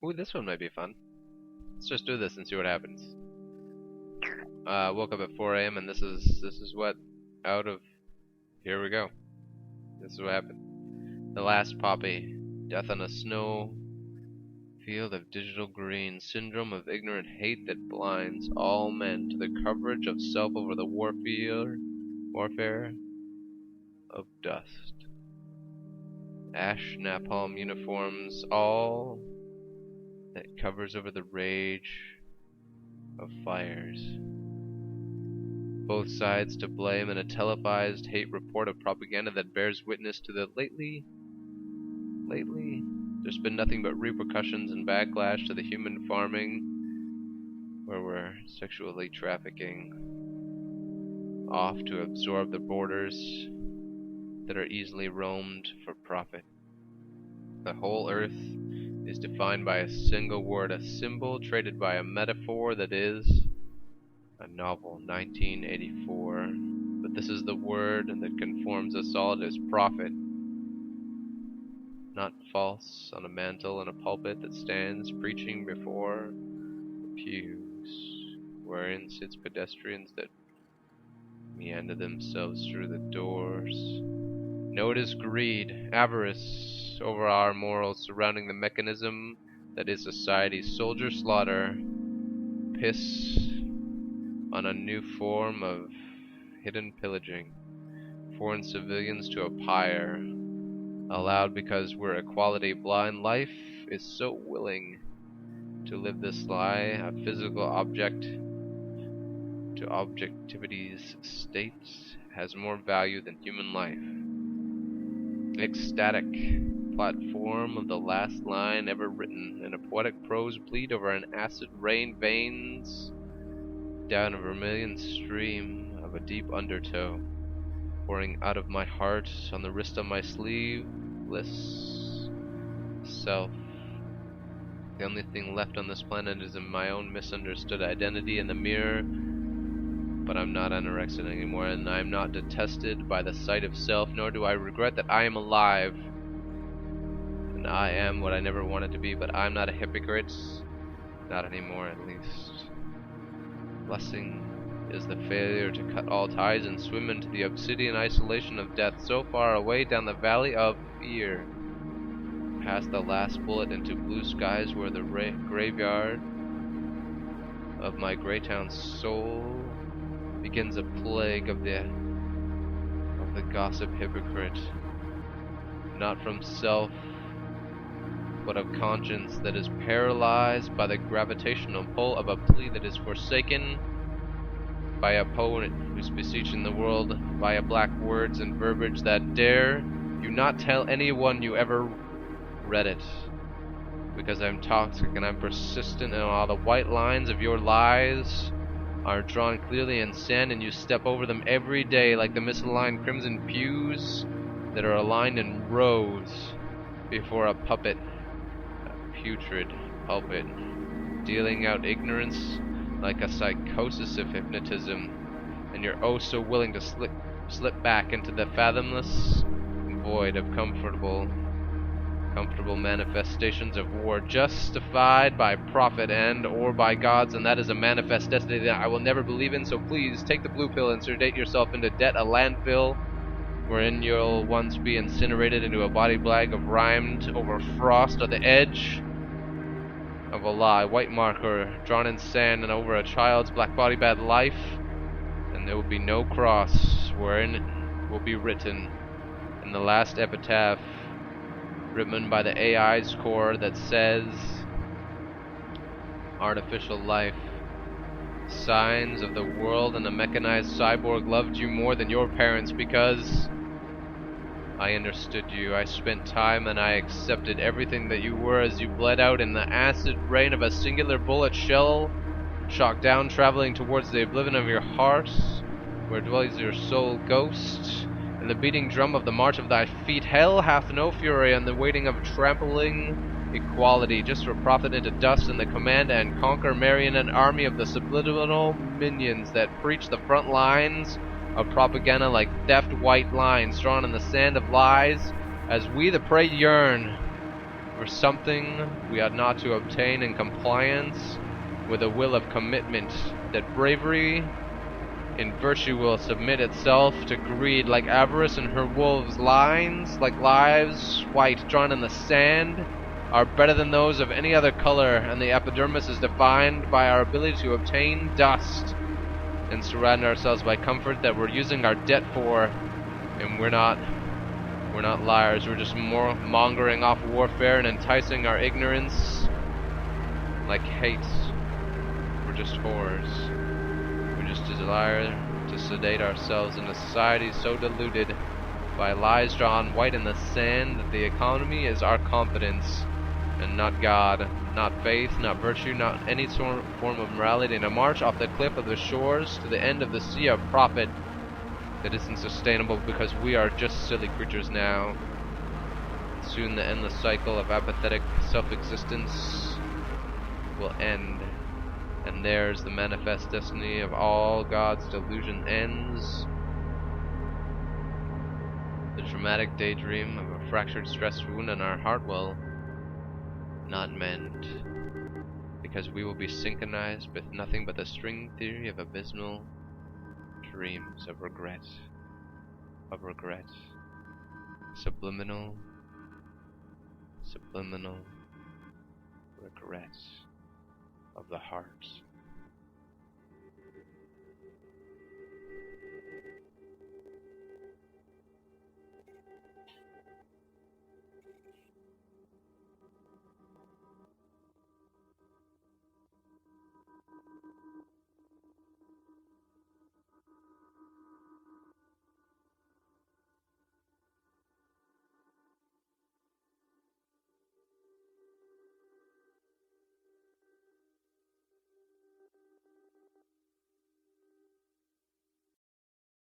Ooh, this one might be fun. Let's just do this and see what happens. Woke up at 4 a.m. and this is what out of here we go. This is what happened. The last poppy. Death on a snow field of digital green. Syndrome of ignorant hate that blinds all men to the coverage of self over the warfare of dust. Ash napalm uniforms, all that covers over the rage of fires. Both sides to blame in a televised hate report of propaganda that bears witness to the lately, there's been nothing but repercussions and backlash to the human farming where we're sexually trafficking off to absorb the borders that are easily roamed for profit. The whole earth is defined by a single word, a symbol traded by a metaphor that is a novel, 1984. But this is the word that conforms us all. It is prophet, not false, on a mantle and a pulpit that stands preaching before the pews, wherein sits pedestrians that meander themselves through the doors. No, it is greed, avarice over our morals surrounding the mechanism that is society's soldier slaughter, piss on a new form of hidden pillaging, foreign civilians to a pyre, allowed because we're equality blind. Life is so willing to live this lie, a physical object to objectivity's states has more value than human life. Ecstatic platform of the last line ever written in a poetic prose bleed over an acid rain veins down a vermilion stream of a deep undertow, pouring out of my heart on the wrist of my sleeveless self. The only thing left on this planet is in my own misunderstood identity in the mirror. But I'm not anorexic anymore, and I'm not detested by the sight of self, nor do I regret that I am alive. And I am what I never wanted to be, but I'm not a hypocrite. Not anymore, at least. Blessing is the failure to cut all ties and swim into the obsidian isolation of death, so far away down the valley of fear. Past the last bullet into blue skies where the graveyard of my Greytown soul begins a plague of the gossip hypocrite, not from self, but of conscience that is paralyzed by the gravitational pull of a plea that is forsaken by a poet who's beseeching the world via black words and verbiage that dare you not tell anyone you ever read it, because I'm toxic and I'm persistent, and all the white lines of your lies are drawn clearly in sand, and you step over them every day like the misaligned crimson pews that are aligned in rows before a puppet, a putrid pulpit, dealing out ignorance like a psychosis of hypnotism, and you're oh so willing to slip back into the fathomless void of comfortable manifestations of war, justified by prophet and or by gods, and that is a manifest destiny that I will never believe in. So please take the blue pill and sedate yourself into debt, a landfill wherein you'll once be incinerated into a body bag of rhymed over frost on the edge of a lie, white marker drawn in sand and over a child's black body bad life, and there will be no cross wherein it will be written in the last epitaph written by the AI's core that says, artificial life, signs of the world, and a mechanized cyborg loved you more than your parents because I understood you. I spent time and I accepted everything that you were as you bled out in the acid rain of a singular bullet shell shock down, traveling towards the oblivion of your heart, where dwells your soul ghost. In the beating drum of the march of thy feet, hell hath no fury on the waiting of trampling equality, just for profit into dust and the command and conquer marionette army of the subliminal minions that preach the front lines of propaganda like theft white lines drawn in the sand of lies, as we the prey yearn for something we ought not to obtain in compliance with a will of commitment, that bravery in virtue will submit itself to greed, like avarice in her wolves' lines, like lives white drawn in the sand, are better than those of any other color, and the epidermis is defined by our ability to obtain dust, and surround ourselves by comfort that we're using our debt for, and we're not liars, we're just more mongering off warfare and enticing our ignorance like hate. We're just whores. We just desire to sedate ourselves in a society so deluded by lies drawn white in the sand that the economy is our confidence, and not God, not faith, not virtue, not any form of morality, and a march off the cliff of the shores to the end of the sea of profit that isn't sustainable because we are just silly creatures now. Soon the endless cycle of apathetic self-existence will end, and there's the manifest destiny of all God's delusion ends. The dramatic daydream of a fractured stress wound in our heart will not mend, because we will be synchronized with nothing but the string theory of abysmal dreams of regret, subliminal regret of the heart.